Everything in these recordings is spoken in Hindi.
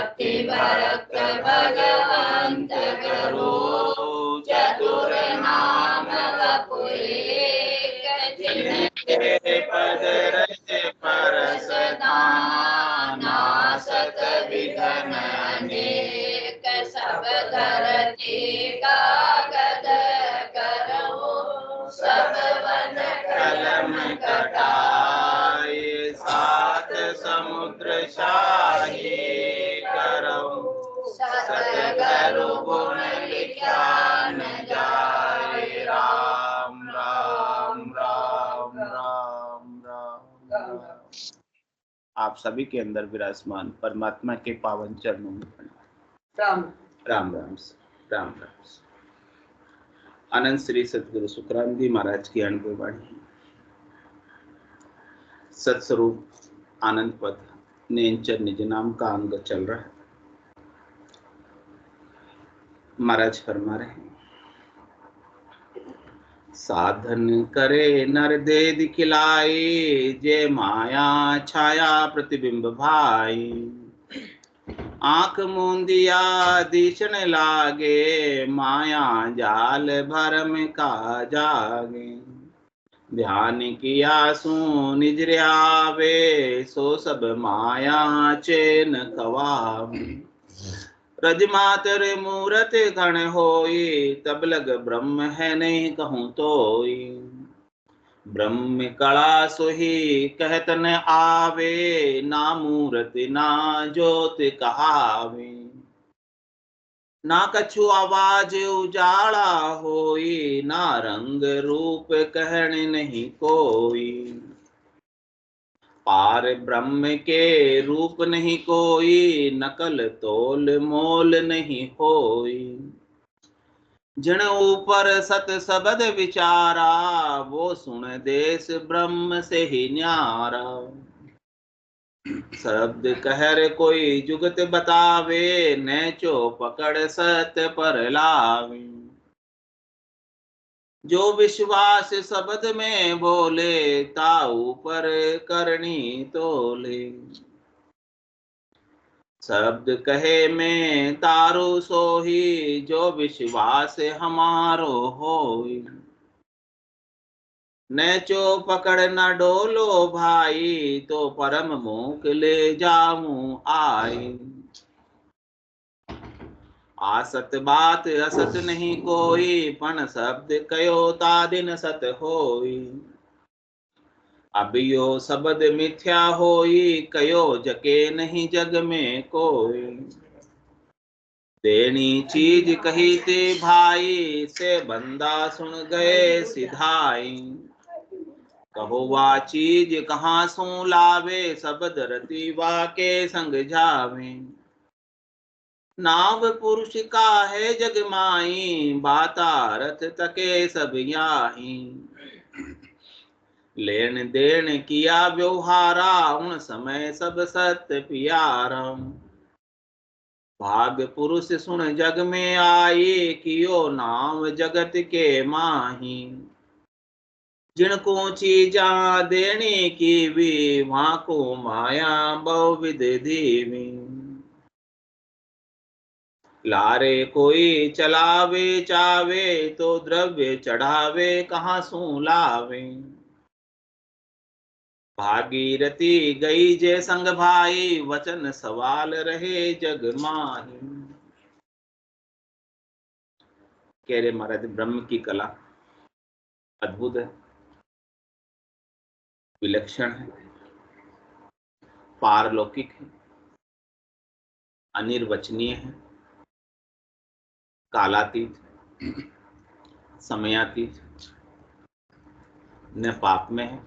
भक्ति भरत भगवंत करो, चतुर नाम वपुएक, जिनके पद रज परस दाना, सत विघ्न अनेक, सब धरती कागद करो, सब वन कलम कटाए, सात समुद्र शाही करो, सतगुरु गुण लिखा न जाए, राम राम राम राम राम राम। आप सभी के अंदर विराजमान परमात्मा के पावन चरणों में राम राम राम राम राम। अनंत श्री सतगुरु सुखराम जी महाराज की अनुभव वाणी, सत्स्वरूप आनंद पद नेंचर निज नाम का अंग चल रहा है। महाराज फरमा रहे हैं, साधन करे नर दे दिखलाए, जे माया छाया प्रतिबिंब भाई, आंख मूंदिया दिशन लागे, माया जाल भरम का जागे, ध्यान किया सो निज आवे, सो सब माया चैन कवावे, रज मातर मूरत गण होई, तब लग ब्रह्म है नहीं कहूँ तोई, ब्रह्म कला सोही कहत न आवे, ना मूरत ना ज्योत कहावे, ना कछु आवाज उजाला होई, ना रंग रूप कहने नहीं कोई, पार ब्रह्म के रूप नहीं कोई, नकल तोल मोल नहीं होई, जिन ऊपर सत सबद विचारा, वो सुन देश ब्रह्म से ही न्यारा, शब्द कहर कोई जुगत बतावे, न चो पकड़ सत्य पर लावे, जो विश्वास शब्द में बोले, ताऊ पर करनी तोले, शब्द कहे में तारो सोही, जो विश्वास हमारो होई, न चो पकड़ न डोलो भाई, तो परम मुख ले जाऊं आई, आसत बात असत नहीं कोई, पण शब्द कयो ता दिन सत होई, अबियो शब्द मिथ्या होई, कयो जके नहीं जग में कोई, देनी चीज कही ते भाई, से बंदा सुन गए सिधाई, कहो वा चीज कहाँ सू लावे, शब्द रति वा के संग जावे, नाव पुरुष का है जग माई, बाता रथ तके सब याही, लेन देन किया व्यवहारा, उन समय सब सत्य प्यारा, भाग पुरुष सुन जग में आए, कियो नाम जगत के माही, जिनको चीजा देने की भी, वहां को माया बहुविध देवी, लारे कोई चलावे चावे, तो द्रव्य चढ़ावे कहाँ सू लावे, भागीरथी गई जे संग भाई, वचन सवाल रहे जग माही। कह रहे महाराज, ब्रह्म की कला अद्भुत है, विलक्षण है, पारलौकिक है, अनिर्वचनीय है, कालातीत, समयातीत, न पाप में है,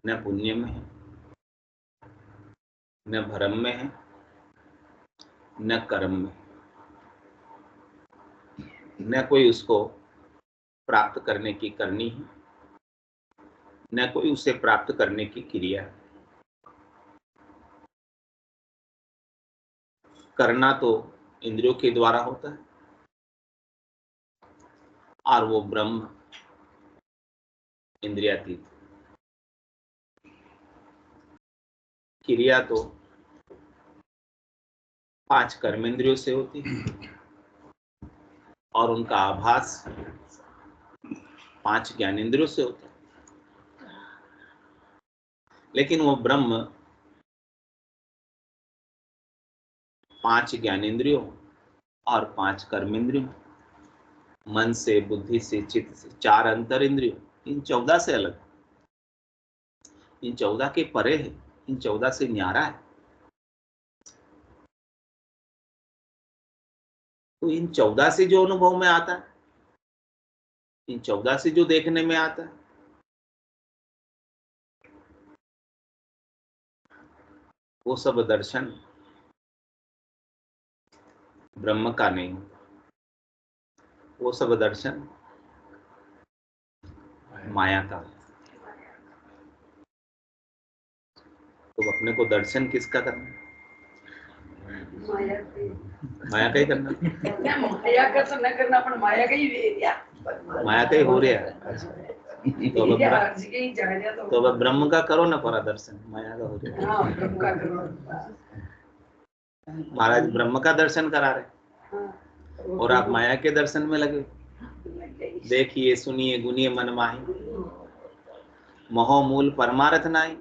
न पुण्य में है, न भरम में है, न कर्म में, न कोई उसको प्राप्त करने की करनी है, न कोई उसे प्राप्त करने की क्रिया है। करना तो इंद्रियों के द्वारा होता है, और वो ब्रह्म इंद्रियातीत, क्रिया तो 5 कर्मेंद्रियों से होती है और उनका आभास 5 ज्ञानेंद्रियों से होता है। लेकिन वो ब्रह्म 5 ज्ञानेंद्रियों और 5 कर्मेंद्रियों, मन से, बुद्धि से, चित्त से, 4 अंतर इंद्रियों, इन 14 से अलग, इन 14 के परे है, इन 14 से न्यारा है। तो इन 14 से जो अनुभव में आता है, इन 14 से जो देखने में आता है, वो सब दर्शन ब्रह्म का नहीं, वो सब दर्शन माया का। तो अपने को दर्शन किसका करना है? माया का ही करना। माया का तो न करना, पर माया का ही माया का ही हो रहा है। तो अब ब्रह्म का करो ना पूरा दर्शन, माया का हो रहा है। महाराज ब्रह्म का दर्शन करा रहे और आप माया के दर्शन में लगे। देखिए, सुनिए, गुनिए मन माही, मोह मूल परमार्थ नाई।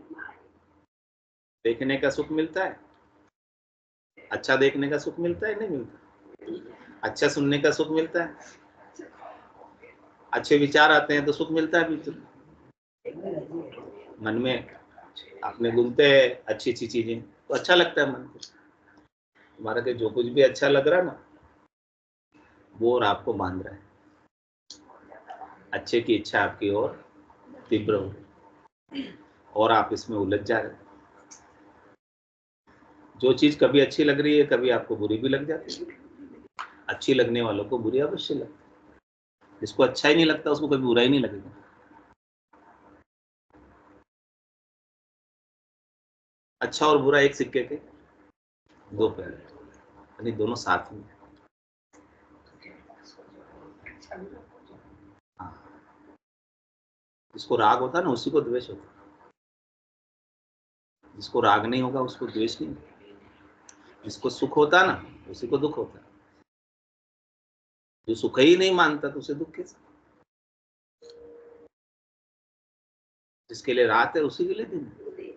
देखने का सुख मिलता है, अच्छा देखने का सुख मिलता है, नहीं मिलता। अच्छा सुनने का सुख मिलता है, अच्छे विचार आते हैं तो सुख मिलता है भीतर मन में। आपने गुनते हैं अच्छी अच्छी चीजें तो अच्छा लगता है मन को। हमारा के जो कुछ भी अच्छा लग रहा है ना, वो और आपको बांध रहा है। अच्छे की इच्छा आपकी ओर तीव्र हो रही और आप इसमें उलझ जा रहे। जो चीज कभी अच्छी लग रही है, कभी आपको बुरी भी लग जाती है। अच्छी लगने वालों को बुरी अवश्य लगती है। जिसको अच्छा ही नहीं लगता, उसको कभी बुरा ही नहीं लगेगा। अच्छा और बुरा एक सिक्के के 2 पहलू, यानी दोनों साथ में। हाँ। जिसको राग होता है ना, उसी को द्वेष होता है। जिसको राग नहीं होगा, उसको द्वेष नहीं होगा। जिसको सुख होता है ना, उसी को दुख होता है। जो सुख ही नहीं मानता तो उसे दुख कैसे? जिसके लिए रात है उसी के लिए दिन है,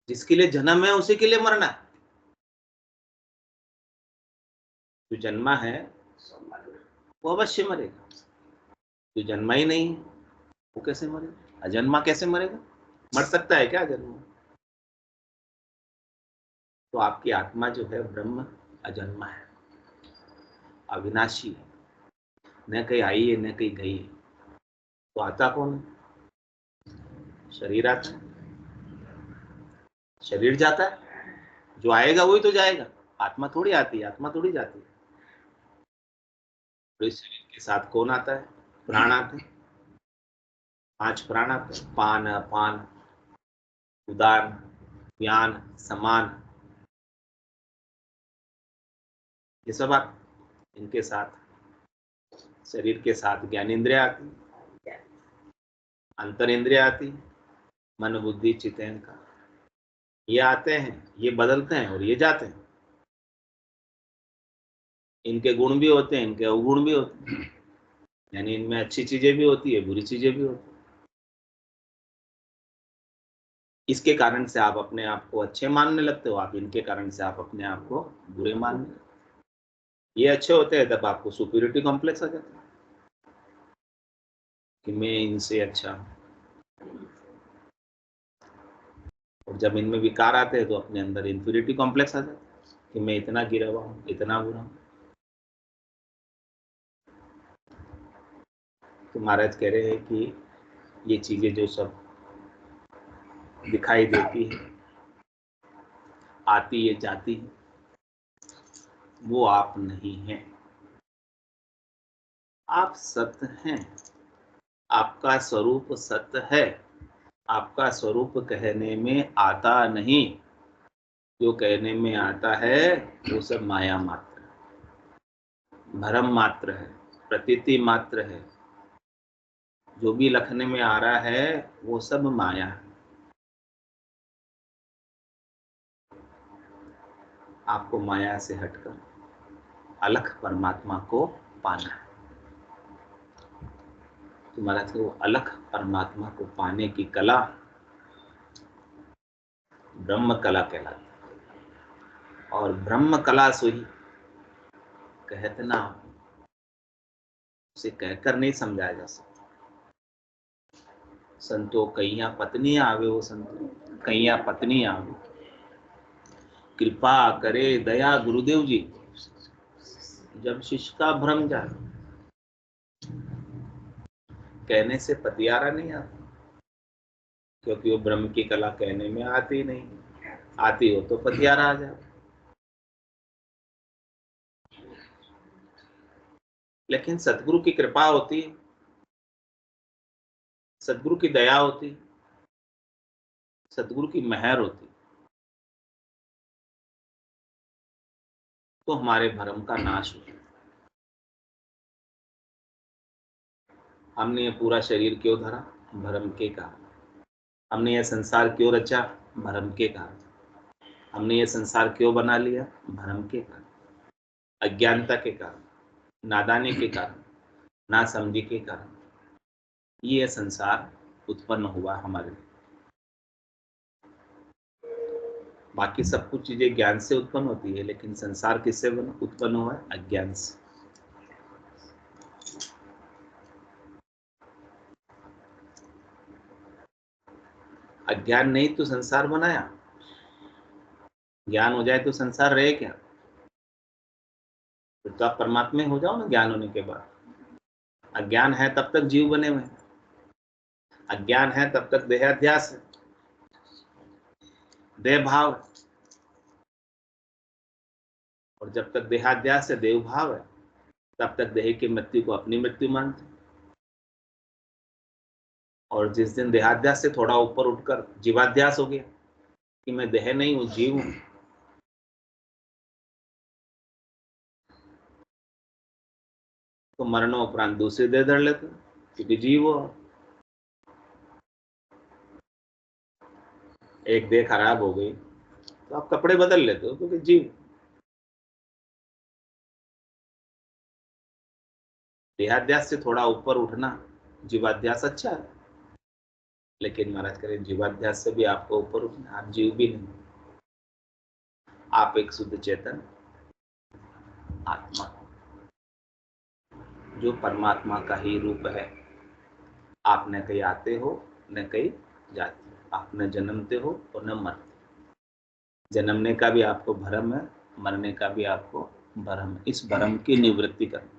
जिसके लिए जन्म है उसी के लिए मरना है। जो जन्मा है वो अवश्य मरेगा, जो जन्मा ही नहीं है वो कैसे मरेगा? अजन्मा कैसे मरेगा? मर सकता है क्या अजन्मा? तो आपकी आत्मा जो है ब्रह्म अजन्मा है, अविनाशी है, न कहीं आई है न कहीं गई है। तो आता कौन है? शरीर आता है, शरीर जाता है, जो आएगा वही तो जाएगा। आत्मा थोड़ी आती है, आत्मा थोड़ी जाती है। तो इस शरीर के साथ कौन आता है? प्राण आते हैं। 5 प्राण आते हैं, पान, अपान, उदान, व्यान, समान, ये सब आते। इनके साथ शरीर के साथ ज्ञानेंद्रिय आती, अंतर इंद्रिय आती, मन बुद्धि चित्त अहंकार, ये आते हैं, ये बदलते हैं और ये जाते हैं। इनके गुण भी होते हैं, इनके अवगुण भी होते हैं। यानी इनमें अच्छी चीजें भी होती है, बुरी चीजें भी होती है। इसके कारण से आप अपने आप को अच्छे मानने लगते हो, आप इनके कारण से आप अपने आप को बुरे मानने लगते हो। ये अच्छे होते हैं तब आपको सुपीरियरिटी कॉम्प्लेक्स आ जाता है कि मैं इनसे अच्छा हूं। और जब इनमें विकार आते हैं तो अपने अंदर इंफीरियरिटी कॉम्प्लेक्स आ जाता है कि मैं इतना गिरा हुआ हूं, इतना बुरा हूं। तो महाराज कह रहे हैं कि ये चीजें जो सब दिखाई देती है, आती है, जाती है, वो आप नहीं हैं। आप सत्य हैं, आपका स्वरूप सत्य है। आपका स्वरूप कहने में आता नहीं, जो कहने में आता है वो सब माया मात्र है, भ्रम मात्र है, प्रतीति मात्र है। जो भी लखने में आ रहा है वो सब माया है। आपको माया से हटकर अलख परमात्मा को पाना है। तो महाराज वो अलख परमात्मा को पाने की कला ब्रह्म कला कहलाती है। और ब्रह्म कला सोई कहते ना, उसे कहकर नहीं समझाया जा सकता। संतो कैया पत्नी आवे, वो संतो कैया पत्नी आवे, कृपा करे दया गुरुदेव जी, जब शिष्य का भ्रम जाए। कहने से पतियारा नहीं आता, क्योंकि वो ब्रह्म की कला कहने में आती नहीं, आती हो तो पतियारा आ जाए। लेकिन सतगुरु की कृपा होती है, सतगुरु की दया होती, सतगुरु की मेहर होती, तो हमारे भ्रम का नाश होता। हमने ये पूरा शरीर क्यों धरा? भ्रम के कारण। हमने ये संसार क्यों रचा? भ्रम के कारण। हमने ये संसार क्यों बना लिया? भ्रम के कारण, अज्ञानता के कारण, नादानी के कारण, नासमझी के कारण ये संसार उत्पन्न हुआ हमारे लिए। बाकी सब कुछ चीजें ज्ञान से उत्पन्न होती है, लेकिन संसार किससे उत्पन्न हुआ है? अज्ञान से। अज्ञान नहीं तो संसार बनाया, ज्ञान हो जाए तो संसार रहे क्या? फिर तो आप परमात्मा हो जाओ ना ज्ञान होने के बाद। अज्ञान है तब तक जीव बने हुए हैं, अज्ञान है तब तक देहाध्यास है, देह भाव है। और जब तक देहाध्यास है, देव भाव है, तब तक देह की मृत्यु को अपनी मृत्यु मानते। और जिस दिन देहाध्यास से थोड़ा ऊपर उठकर जीवाध्यास हो गया कि मैं देह नहीं हूं, जीव हूं, तो मरणोपरांत दूसरी देह धर लेते, क्योंकि जीव हो। एक देह खराब हो गई तो आप कपड़े बदल लेते हो, क्योंकि जीव। देहाध्यास से थोड़ा ऊपर उठना, जीवाध्यास अच्छा है, लेकिन महाराज करें जीवाध्यास से भी आपको ऊपर उठना, आप जीव भी नहीं, आप एक शुद्ध चेतन आत्मा, जो परमात्मा का ही रूप है। आप न कहीं आते हो न कहीं जाते हो, आप न जन्मते हो और न मरते। जन्मने का भी आपको भ्रम है, मरने का भी आपको भ्रम है। इस भ्रम की निवृत्ति करना,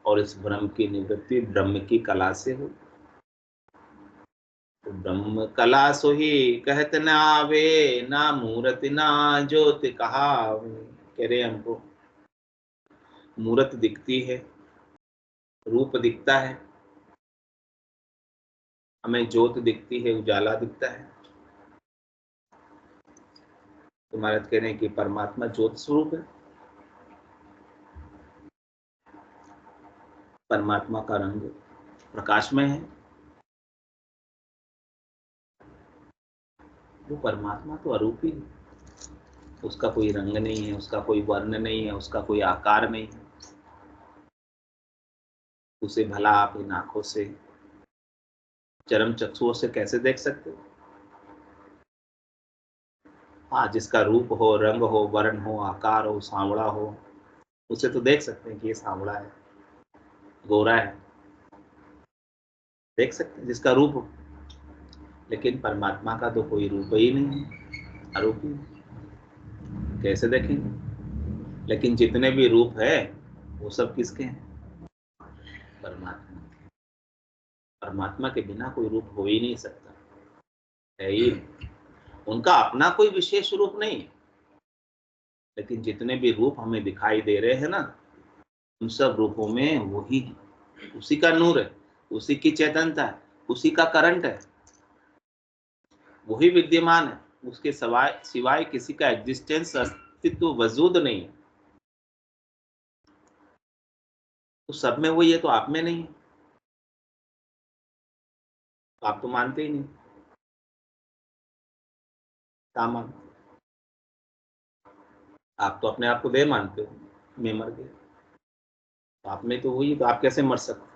और इस भ्रम की निवृत्ति ब्रह्म की कला से हो। तो ब्रह्म कला सोही कहत न आवे, ना मूर्ति ना ज्योति कहावे। कह रहे हमको मूर्त दिखती है, रूप दिखता है, हमें ज्योत दिखती है, उजाला दिखता है। तो महाराज कह रहे हैं कि परमात्मा ज्योत स्वरूप है। परमात्मा का रंग प्रकाशमय है। वो परमात्मा तो अरूपी है, उसका कोई रंग नहीं है, उसका कोई वर्ण नहीं है, उसका कोई आकार नहीं है। उसे भला आप इन आंखों से, चरम चक्षुओं से कैसे देख सकते हो? हाँ, जिसका रूप हो, रंग हो, वर्ण हो, आकार हो, सांवड़ा हो, उसे तो देख सकते हैं कि ये सांवड़ा है, गोरा है, देख सकते हैं जिसका रूप हो। लेकिन परमात्मा का तो कोई रूप ही नहीं है, अरूपी, कैसे देखेंगे? लेकिन जितने भी रूप है वो सब किसके हैं? परमात्मा। परमात्मा के बिना कोई रूप हो ही नहीं सकता, है ही। उनका अपना कोई विशेष रूप नहीं है, लेकिन जितने भी रूप हमें दिखाई दे रहे हैं ना, उन सब रूपों में वही है, उसी का नूर है, उसी की चेतनता है, उसी का करंट है, वही विद्यमान है। उसके सिवाय सिवाय किसी का एग्जिस्टेंस, अस्तित्व, वजूद नहीं है। तो सब में वही है तो आप में नहीं है, तो आप तो मानते ही नहीं। क्या मानते? आप तो अपने आप को देह मानते हो, मैं मर गया, आप में तो हुई, तो आप कैसे मर सकते?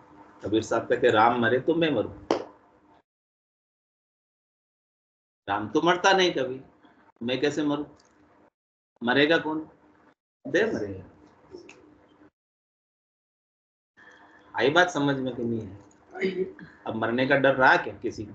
कबीर साहब कहते राम मरे तो मैं मरूं। राम तो मरता नहीं कभी, मैं कैसे मरूं? मरेगा कौन? देह मरेगा। आई बात समझ में कि नहीं है? अब मरने का डर रहा क्या किसी को?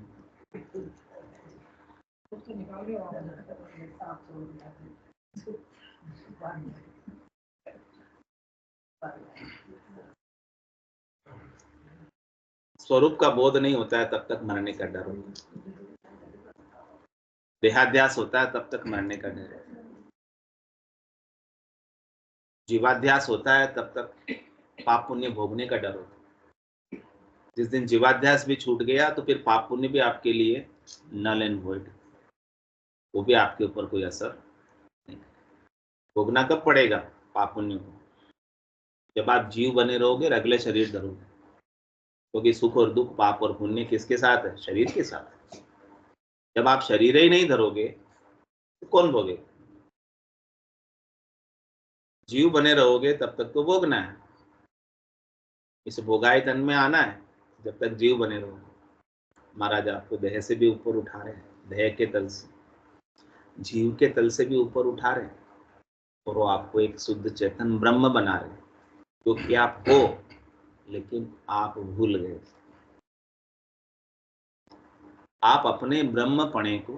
स्वरूप का बोध नहीं होता है तब तक मरने का डर होता है। देहाध्यास होता है तब तक मरने का डर है। जीवाध्यास होता है तब तक पाप पुण्य भोगने का डर होता है। जिस दिन जीवाध्यास भी छूट गया तो फिर पाप पुण्य भी आपके लिए नल एंड वॉइड, वो भी आपके ऊपर कोई असर नहीं। भोगना कब पड़ेगा पाप पुण्य को? जब आप जीव बने रहोगे और अगले शरीर धरोगे, क्योंकि सुख और दुख, पाप और पुण्य किसके साथ है? शरीर के साथ। जब आप शरीर ही नहीं धरोगे तो कौन भोगे? जीव बने रहोगे तब तक तो भोगना है, इस भोगाई तन में आना है जब तक जीव बने रहोगे। महाराज आपको देह से भी ऊपर उठा रहे हैं, देह के तल से, जीव के तल से भी ऊपर उठा रहे हैं, और वो आपको एक शुद्ध चेतन ब्रह्म बना रहे हैं, क्योंकि आप हो लेकिन आप भूल गए। आप अपने ब्रह्मपणे को,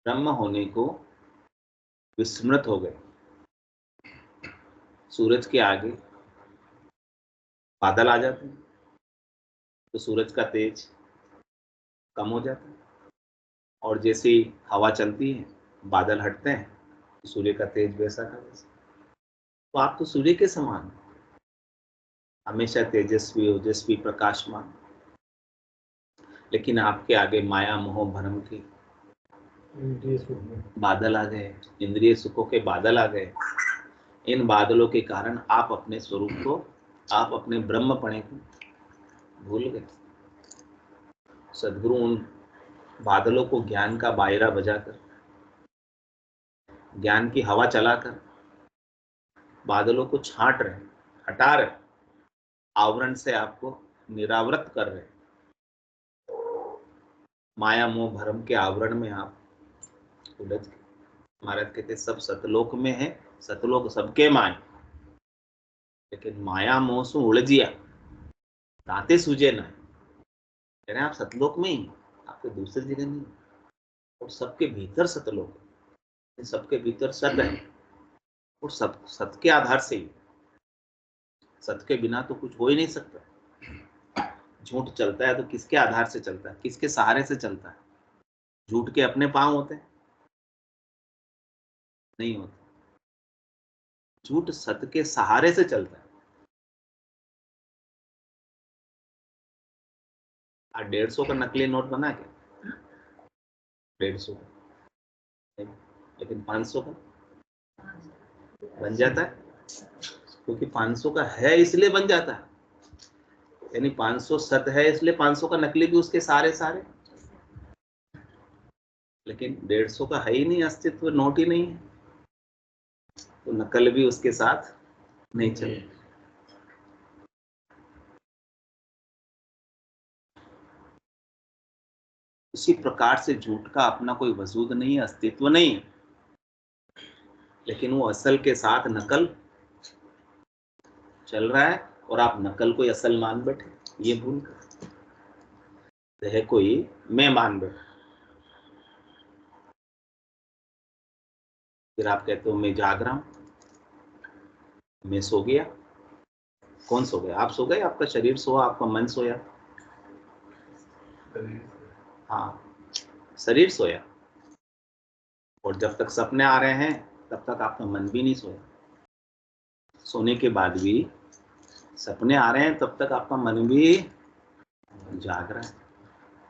ब्रह्म होने को विस्मृत हो गए। सूरज के आगे बादल आ जाते हैं तो सूरज का तेज कम हो जाता है, और जैसे ही हवा चलती है बादल हटते हैं तो सूर्य का तेज वैसा का वैसा। तो आप तो सूर्य के समान, हमेशा तेजस्वी ओजस्वी प्रकाशमान, लेकिन आपके आगे माया मोह भ्रम के बादल आ गए, इंद्रिय सुखों के बादल आ गए। इन बादलों के कारण आप अपने स्वरूप को, आप अपने ब्रह्मपणे को भूल गए। सद्गुरु उन बादलों को ज्ञान का बायरा बजाकर, ज्ञान की हवा चलाकर बादलों को छांट रहे, हटा रहे, आवरण से आपको निरावृत कर रहे। माया मोह भ्रम के आवरण में आप उलझ गए। महाराज कहते सब सतलोक में है, सतलोक सबके माए, लेकिन माया मोह से उलझिया दाते सूझे ना। कह रहे हैं आप सतलोक में ही, आपके दूसरी जगह नहीं, और सबके भीतर सतलोक, सबके भीतर सत है, और सब सत के आधार से ही, सत के बिना तो कुछ हो ही नहीं सकता। झूठ चलता है तो किसके आधार से चलता है, किसके सहारे से चलता है? झूठ के अपने पांव होते हैं? नहीं होते। झूठ सत के सहारे से चलता है। 150 का नकली नोट बना क्या? 150 का, लेकिन 500 का बन जाता है, क्योंकि 500 का है इसलिए बन जाता है। यानी 500 सत है इसलिए 500 का नकली भी उसके सारे सारे, लेकिन 150 का है ही नहीं, अस्तित्व नोट ही नहीं है, तो नकल भी उसके साथ नहीं चले। उसी प्रकार से झूठ का अपना कोई वजूद नहीं है, अस्तित्व नहीं है, लेकिन वो असल के साथ नकल चल रहा है, और आप नकल को असल मान बैठे, ये भूल कर देह को ही मैं मान बैठे। फिर आप कहते हो मैं जाग रहा हूं, मैं सो गया। कौन सो गया? आप सो गए, आपका शरीर सोया, आपका मन सोया। हाँ, शरीर सोया, और जब तक सपने आ रहे हैं तब तक आपका मन भी नहीं सोया। सोने के बाद भी सपने आ रहे हैं तब तक आपका मन भी जाग रहा है,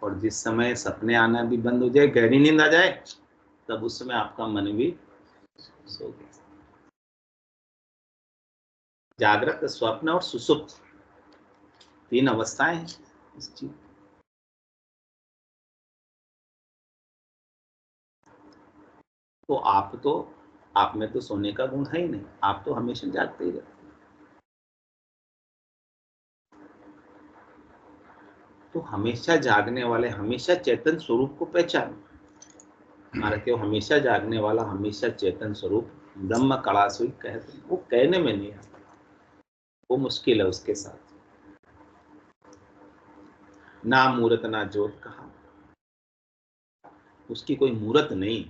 और जिस समय सपने आना भी बंद हो जाए, गहरी नींद आ जाए, तब उस समय आपका मन भी सो गया। जागृत, स्वप्न और सुसुप्त, 3 अवस्थाएं हैं इस चीज। तो आप तो आप में तो सोने का गुण है ही नहीं, आप तो हमेशा जागते ही रहते। तो हमेशा जागने वाले, हमेशा चेतन स्वरूप को पहचानो। हमारा क्यों हमेशा जागने वाला, हमेशा चेतन स्वरूप ब्रह्म कलासुई कहते हैं। वो कहने में नहीं आता, वो मुश्किल है उसके साथ। ना मूरत ना जोत कहा, उसकी कोई मूरत नहीं,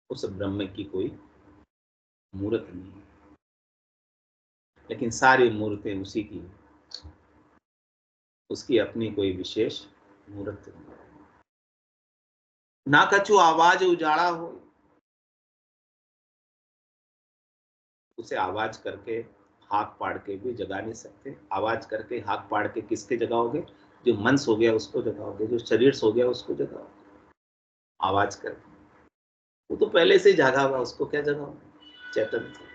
उस ब्रह्म की कोई मूरत नहीं, लेकिन सारी मूर्तें उसी की, उसकी अपनी कोई विशेष मूर्त नहीं। ना कछु आवाज उजाड़ा हो, उसे आवाज करके हाथ पाड़ के भी जगा नहीं सकते। आवाज करके हाथ पाड़ के किसके जगाओगे? जो मन सो गया उसको जगाओगे, जो शरीर सो गया उसको जगाओगे आवाज करके। वो तो पहले से जागा हुआ, उसको क्या जगाओगे? चेतन को।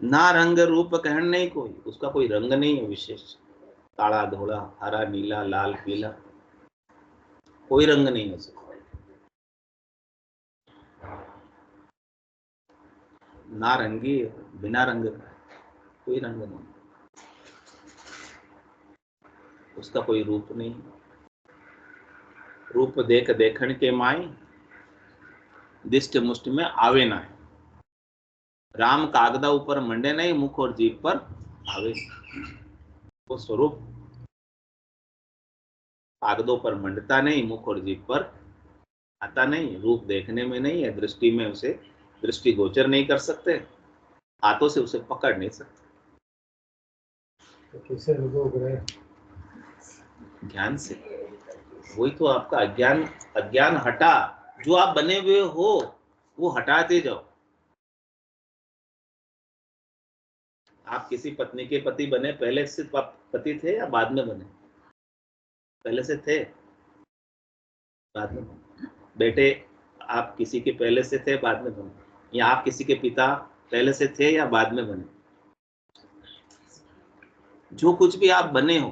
ना रंग रूप कहन नहीं कोई, उसका कोई रंग नहीं है विशेष। काला धोला हरा नीला लाल पीला, कोई रंग नहीं है उसका। ना रंगी, बिना रंग का, कोई रंग नहीं, उसका कोई रूप नहीं। रूप देख देखण के माई, दिष्ट मुष्ट में आवे ना है। राम कागदा ऊपर मंडे नहीं, मुख और जीभ पर आवे। वो स्वरूप कागदों पर मंडता नहीं, मुख और जीभ पर आता नहीं। रूप देखने में नहीं है, दृष्टि में उसे दृष्टि गोचर नहीं कर सकते, हाथों से उसे पकड़ नहीं सकते। तो किसे अनुभव करें? ज्ञान से। वही तो आपका अज्ञान, अज्ञान हटा, जो आप बने हुए हो वो हटाते जाओ। आप किसी पत्नी के पति बने, पहले से पति थे या बाद में बने? पहले से थे, बाद में बने। बेटे आप किसी के पहले से थे, बाद में बने? या आप किसी के पिता पहले से थे या बाद में बने? जो कुछ भी आप बने हो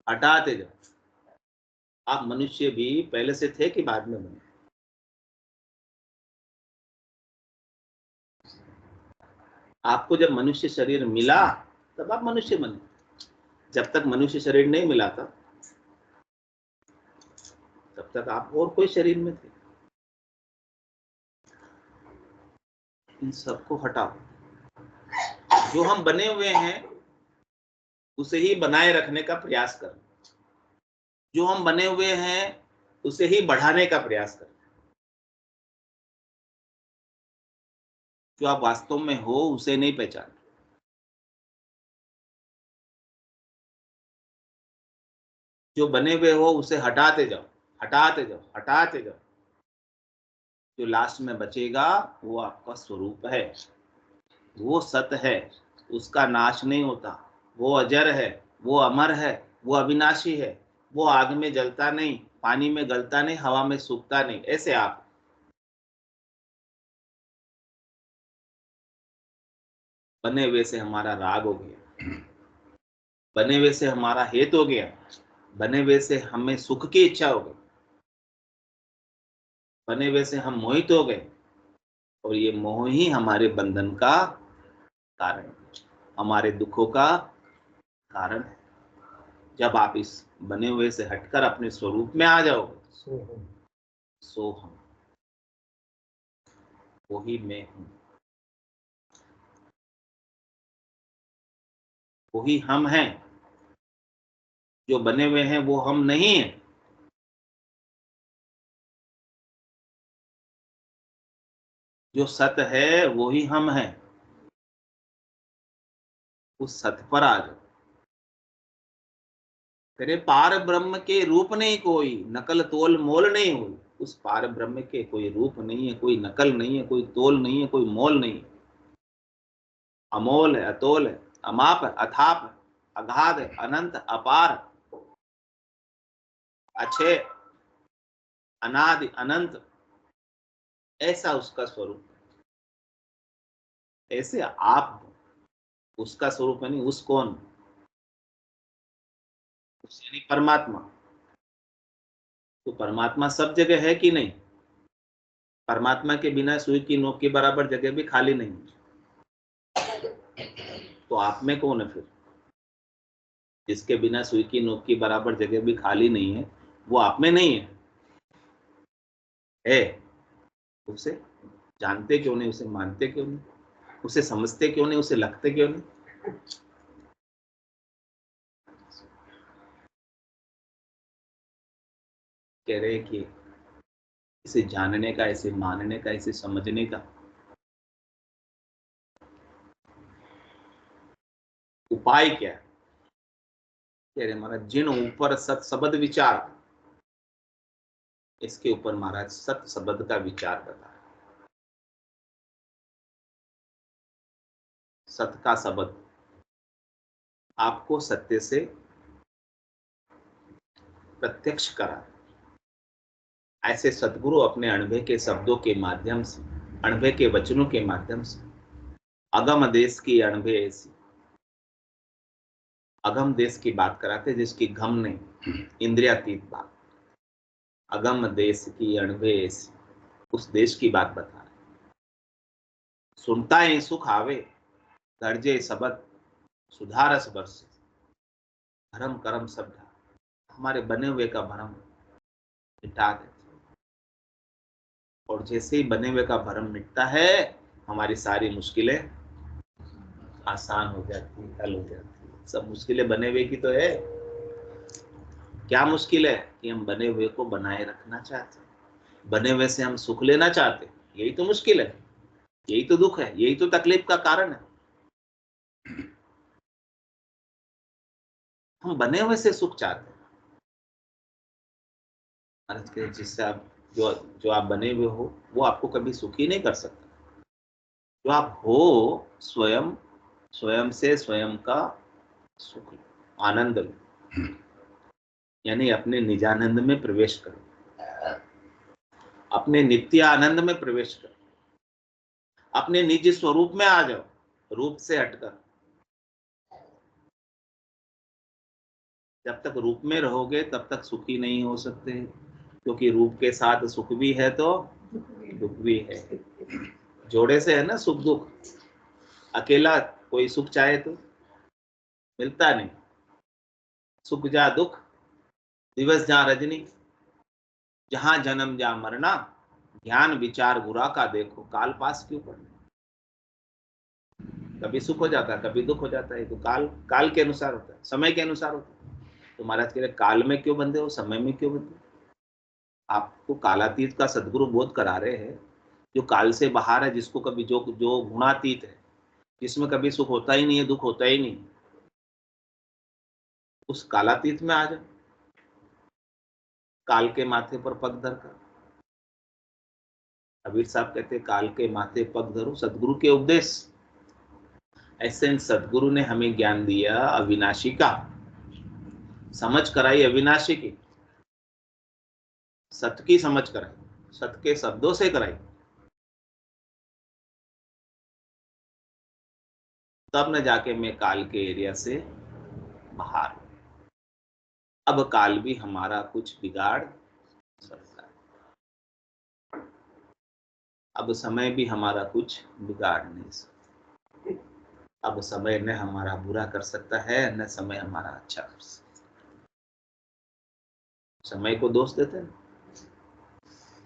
हटाते जाओ। आप मनुष्य भी पहले से थे कि बाद में बने? आपको जब मनुष्य शरीर मिला तब आप मनुष्य बने। जब तक मनुष्य शरीर नहीं मिला था तब तक आप और कोई शरीर में थे। इन सबको हटाओ। जो हम बने हुए हैं उसे ही बनाए रखने का प्रयास करो। जो हम बने हुए हैं उसे ही बढ़ाने का प्रयास करो। जो आप वास्तव में हो उसे नहीं पहचानो। जो बने हुए हो उसे हटाते जाओ, हटाते जाओ, हटाते जाओ। जो लास्ट में बचेगा वो आपका स्वरूप है, वो सत्य है, उसका नाश नहीं होता। वो अजर है, वो अमर है, वो अविनाशी है। वो आग में जलता नहीं, पानी में गलता नहीं, हवा में सूखता नहीं। ऐसे आप बने हुए से हमारा राग हो गया, बने हुए से हमारा हेत हो गया, बने हुए से हमें सुख की इच्छा हो गई, बने हुए से हम मोहित हो गए। और ये मोह ही हमारे बंधन का कारण, हमारे दुखों का कारण है। जब आप इस बने हुए से हटकर अपने स्वरूप में आ जाओगे, सो हम, वही मैं हूं, वही हम हैं। जो बने हुए हैं वो हम नहीं है। जो सत्य है वही हम हैं। उस सत्य पर आ जाओ। तेरे पार ब्रह्म के रूप नहीं कोई, नकल तोल मोल नहीं हुई। उस पार ब्रह्म के कोई रूप नहीं है, कोई नकल नहीं है, कोई तोल नहीं है, कोई मोल नहीं है। अमोल है, अतोल है, अमाप है, अथाप है, अगाध है, अनंत, अपार, अच्छे, अनादि, अनंत। ऐसा उसका स्वरूप है। ऐसे आप हो, उसका स्वरूप है नहीं, उस कौन, उस यानी परमात्मा। तो परमात्मा सब जगह है कि नहीं? परमात्मा के बिना सुई की नोक के बराबर जगह भी खाली नहीं। तो आप में कौन है फिर? जिसके बिना सुई की नोक की बराबर जगह भी खाली नहीं है, वो आप में नहीं है। उसे जानते क्यों नहीं, उसे मानते क्यों नहीं, उसे समझते क्यों नहीं, उसे लगते क्यों नहीं? कह रहे हैं कि इसे जानने का, इसे मानने का, इसे समझने का उपाय क्या है? कह रहे महाराज, जिन ऊपर सत शब्द विचार, इसके ऊपर महाराज सत शब्द का विचार बता। सत का शब्द आपको सत्य से प्रत्यक्ष करा। ऐसे सदगुरु अपने अनुभव के शब्दों के माध्यम से, अनुभव के वचनों के माध्यम से अगम देश की अनुभव ऐसी, अगम देश की बात कराते जिसकी घम नहीं, इंद्रियातीत बात। अगम देश की अनुभव ऐसी, उस देश की बात बता रहे। सुनता ही सुख आवे, गर्जे शब्द सुधारस वर्ष, धर्म कर्म सब हमारे बने हुए का भरम मिटा देते। और जैसे ही बने हुए का भरम मिटता है, हमारी सारी मुश्किलें आसान हो जाती, हल हो जाती। सब मुश्किलें बने हुए की तो है। क्या मुश्किल है? कि हम बने हुए को बनाए रखना चाहते, बने हुए से हम सुख लेना चाहते। यही तो मुश्किल है, यही तो दुख है, यही तो तकलीफ का कारण है। हम बने हुए से सुख चाहते हैं। जिससे आप जो आप बने हुए हो, वो आपको कभी सुखी नहीं कर सकता। जो आप हो, स्वयं स्वयं से स्वयं का सुख आनंद लो, यानी अपने निजानंद में प्रवेश करो, अपने नित्य आनंद में प्रवेश करो, अपने निज स्वरूप में आ जाओ, रूप से हटकर। जब तक रूप में रहोगे तब तक सुखी नहीं हो सकते, क्योंकि रूप के साथ सुख भी है तो दुख भी है। जोड़े से है ना सुख दुख। अकेला कोई सुख चाहे तो मिलता नहीं। सुख जा दुख, दिवस जा रजनी, जहां जन्म जा मरना, ज्ञान विचार बुरा का देखो, काल पास क्यों पड़ना। कभी सुख हो जाता है, कभी दुख हो जाता है, तो काल काल के अनुसार होता है, समय के अनुसार होता है। तो महाराज कह रहे काल में क्यों बंधे हो, समय में क्यों बंधे हो? आपको कालातीत का सदगुरु बोध करा रहे हैं, जो काल से बाहर है, जिसको कभी जो जो गुणातीत है, जिसमें कभी सुख होता ही नहीं है, दुख होता ही नहीं, उस कालातीत में आ जाओ। काल के माथे पर पग धर कर, कबीर साहब कहते काल के माथे पग धरो, सदगुरु के उपदेश। ऐसे सदगुरु ने हमें ज्ञान दिया अविनाशी का, समझ कराई अविनाशी की, सत्य की समझ कराई, सत्य के शब्दों से कराई। तब न जाके मैं काल के एरिया से बाहर। अब काल भी हमारा कुछ बिगाड़ सकता है, अब समय भी हमारा कुछ बिगाड़ नहीं सकता। अब समय न हमारा बुरा कर सकता है, न समय हमारा अच्छा कर सकता है। समय को दोष देते हैं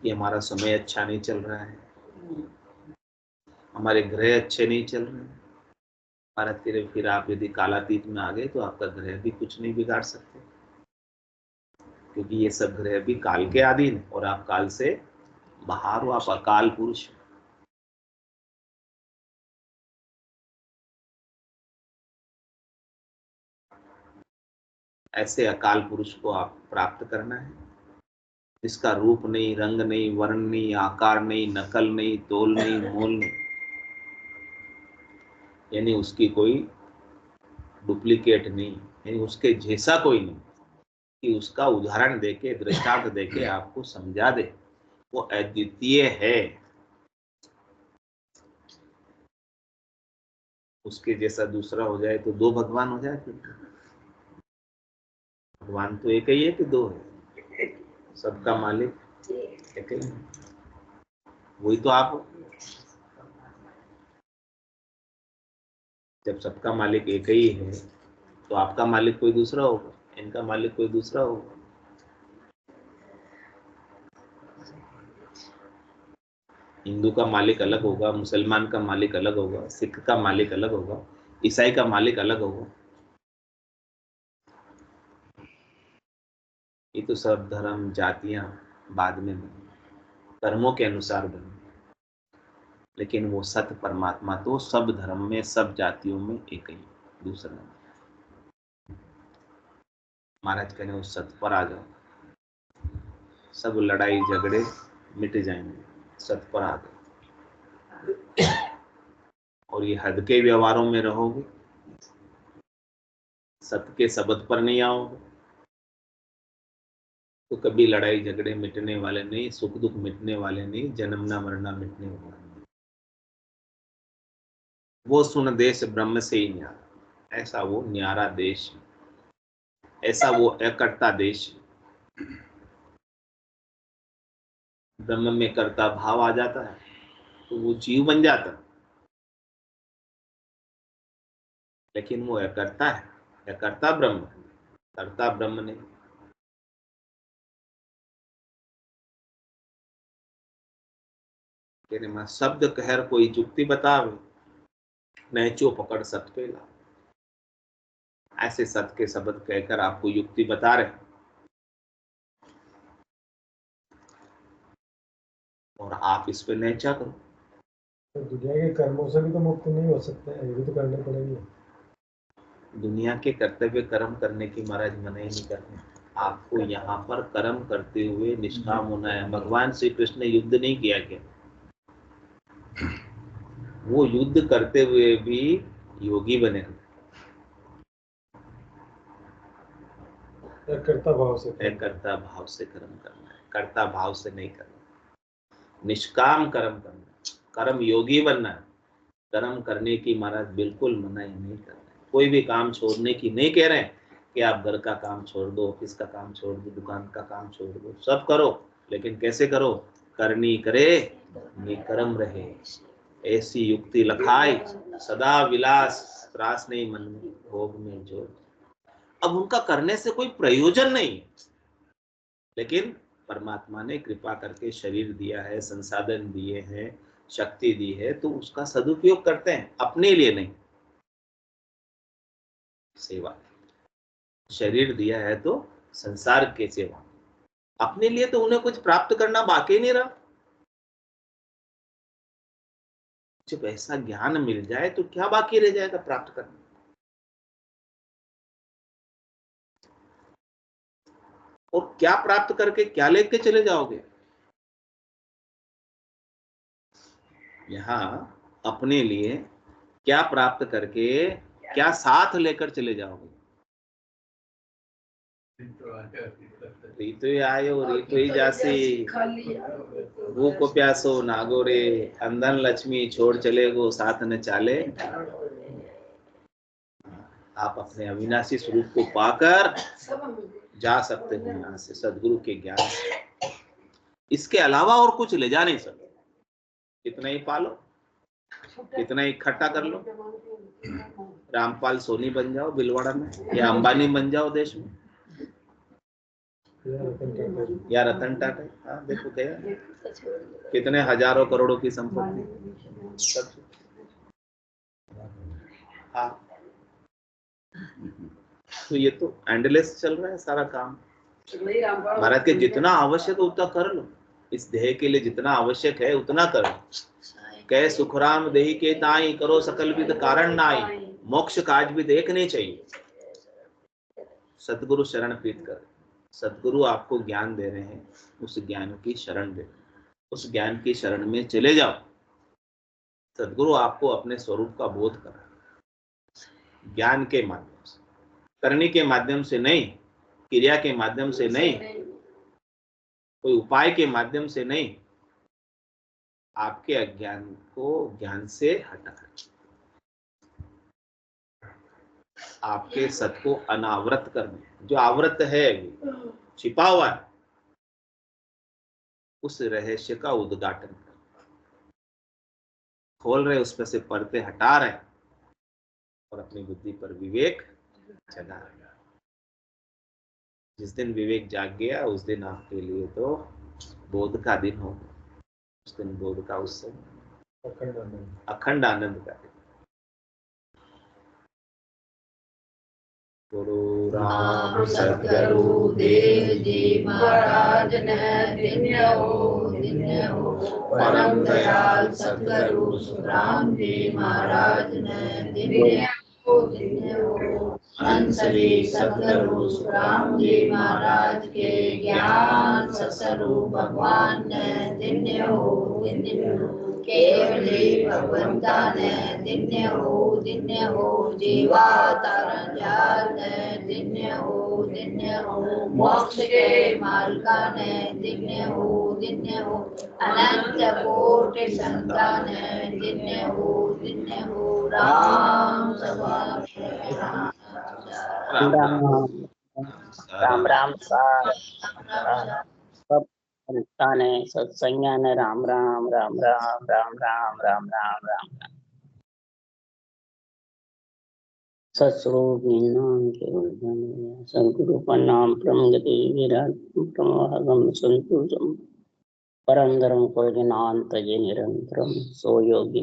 कि हमारा समय अच्छा नहीं चल रहा है, हमारे ग्रह अच्छे नहीं चल रहे हैं। भारत के लिए फिर आप यदि कालातीत में आ गए तो आपका ग्रह भी कुछ नहीं बिगाड़ सकते, क्योंकि ये सब ग्रह भी काल के अधीन है और आप काल से बाहर हो, आप अकाल पुरुष। ऐसे अकाल पुरुष को आप प्राप्त करना है, जिसका रूप नहीं, रंग नहीं, वर्ण नहीं, आकार नहीं, नकल नहीं, तोल नहीं, मोल नहीं, यानी उसकी कोई डुप्लीकेट नहीं, यानी उसके जैसा कोई नहीं, कि उसका उदाहरण देके, दृष्टांत देके आपको समझा दे वो अद्वितीय है। उसके जैसा दूसरा हो जाए तो दो भगवान हो जाए। फिर भगवान तो एक ही है कि दो है? सबका मालिक एक ही है, वही तो आप हो। जब सबका मालिक एक ही है तो आपका मालिक कोई दूसरा होगा, इनका मालिक कोई दूसरा होगा। हिंदू का मालिक अलग होगा, मुसलमान का मालिक अलग होगा, सिख का मालिक अलग होगा, ईसाई का मालिक अलग होगा। ये तो सब धर्म जातियां बाद में बनी, कर्मों के अनुसार बनी, लेकिन वो सत्य परमात्मा तो सब धर्म में सब जातियों में एक ही, दूसरा नहीं। महाराज कहने उस सत्य पर आ जाओ, सब लड़ाई झगड़े मिट जाएंगे, सत्य पर आ जाओ। और ये हद के व्यवहारों में रहोगे, सत्य के शब्द पर नहीं आओगे, तो कभी लड़ाई झगड़े मिटने वाले नहीं, सुख दुख मिटने वाले नहीं, जन्मना मरना मिटने वाला नहीं। वो सुन देश ब्रह्म से ही न्यारा, ऐसा वो न्यारा देश, ऐसा वो अकर्ता देश। ब्रह्म में कर्ता भाव आ जाता है तो वो जीव बन जाता है, लेकिन वो अकर्ता है, अकर्ता ब्रह्म, कर्ता ब्रह्म नहीं। कहने में शब्द कहर कोई जुक्ति बतावे, नैचो पकड़ सत पे ला। ऐसे सत्य के शब्द कहकर आपको युक्ति बता रहे और आप इस पे नैचा करो। तो दुनिया के कर्मों से भी तो मुक्त नहीं हो सकते हैं, ये भी तो करने पड़ेंगे। दुनिया के कर्तव्य कर्म करने की महाराज मना ही नहीं करते, आपको यहाँ पर कर्म करते हुए निष्काम होना है। भगवान श्री कृष्ण ने युद्ध नहीं किया क्या? वो युद्ध करते हुए भी योगी बने, कर्ता भाव से कर्ता भाव से कर्म करना है, कर्ता भाव से नहीं करना, निष्काम कर्म करना, कर्म योगी बनना है। कर्म करने की महाराज बिल्कुल मनाही नहीं कर रहे, कोई भी काम छोड़ने की नहीं कह रहे हैं कि आप घर का काम छोड़ दो, ऑफिस का काम छोड़ दो, दुकान का काम छोड़ दो, सब करो, लेकिन कैसे करो? करनी करे निकर्म रहे, ऐसी युक्ति लखाई, सदा विलास त्रास नहीं मन में, भोग में जोर। अब उनका करने से कोई प्रयोजन नहीं, लेकिन परमात्मा ने कृपा करके शरीर दिया है, संसाधन दिए हैं, शक्ति दी है, तो उसका सदुपयोग करते हैं, अपने लिए नहीं। सेवा, शरीर दिया है तो संसार के सेवा, अपने लिए तो उन्हें कुछ प्राप्त करना बाकी नहीं रहा। जब ऐसा ज्ञान मिल जाए तो क्या बाकी रह जाएगा प्राप्त करना? और क्या प्राप्त करके क्या लेके चले जाओगे? यहाँ अपने लिए क्या प्राप्त करके क्या साथ लेकर चले जाओगे? रीतो आयो रीतो ही जासी, भूख प्यासो नागोरे, अंधन लक्ष्मी छोड़ चले गो साथ न चाले। आप अपने अविनाशी स्वरूप को पाकर जा सकते हो यहाँ से, सदगुरु के ज्ञान से। इसके अलावा और कुछ ले जा नहीं सकते। कितना ही पालो, कितना ही इकट्ठा कर लो, रामपाल सोनी बन जाओ भिलवाड़ा में, या अंबानी बन जाओ देश में, या रतन टाटा। हाँ देखो क्या कितने हजारों करोड़ों की संपत्ति। हाँ, तो ये तो एंडलेस चल रहा है सारा काम। महाराज के जितना आवश्यक है उतना कर लो, इस देह के लिए जितना आवश्यक है उतना करो। कह सुखराम देहि के ताई, करो सकल विद कारण नाई, मोक्ष काज भी देखने चाहिए। सतगुरु शरण प्रीत कर, सतगुरु आपको ज्ञान दे रहे हैं, उस ज्ञान की शरण दे, उस ज्ञान की शरण में चले जाओ। सतगुरु आपको अपने स्वरूप का बोध करा, ज्ञान के माध्यम से, करने के माध्यम से नहीं, क्रिया के माध्यम से नहीं, कोई उपाय के माध्यम से नहीं, आपके अज्ञान को ज्ञान से हटा। आपके सत को अनावृत करने, जो आवृत है छिपा हुआ है, उस रहस्य का उद्घाटन कर, खोल रहे, उस पर से पर्दे हटा रहे और अपनी बुद्धि पर विवेक जगा रहे। जिस दिन विवेक जाग गया उस दिन आपके लिए तो बोध का दिन हो, उस दिन बोध का उत्सव, अखंड आनंद का दिन। गुरु राम सतगुरु देव जी महाराज ने दिन्य हो परम दयाल सतगुरु सुखराम जी महाराज ने दिन्य हो अनंत श्री सतगुरु सुखराम जी महाराज के ज्ञान सत्स्वरूप भगवान ने दिन्य हो केवली भगवंता ने दिन्य हो जीवा तारण जाल ने दिन्य हो मोक्ष के मालिका ने दिन्य हो अनंत कोटि संता ने दिन्य हो राम राम राम सब संता ने सत्संगा ने राम राम राम राम राम राम राम राम राम सत्स्वरूप नाम के सदगुरु प्रणाम प्रमगति विराट प्रमोहगम संतुषम परम धर्म को जनांत निरंतरम सो योगी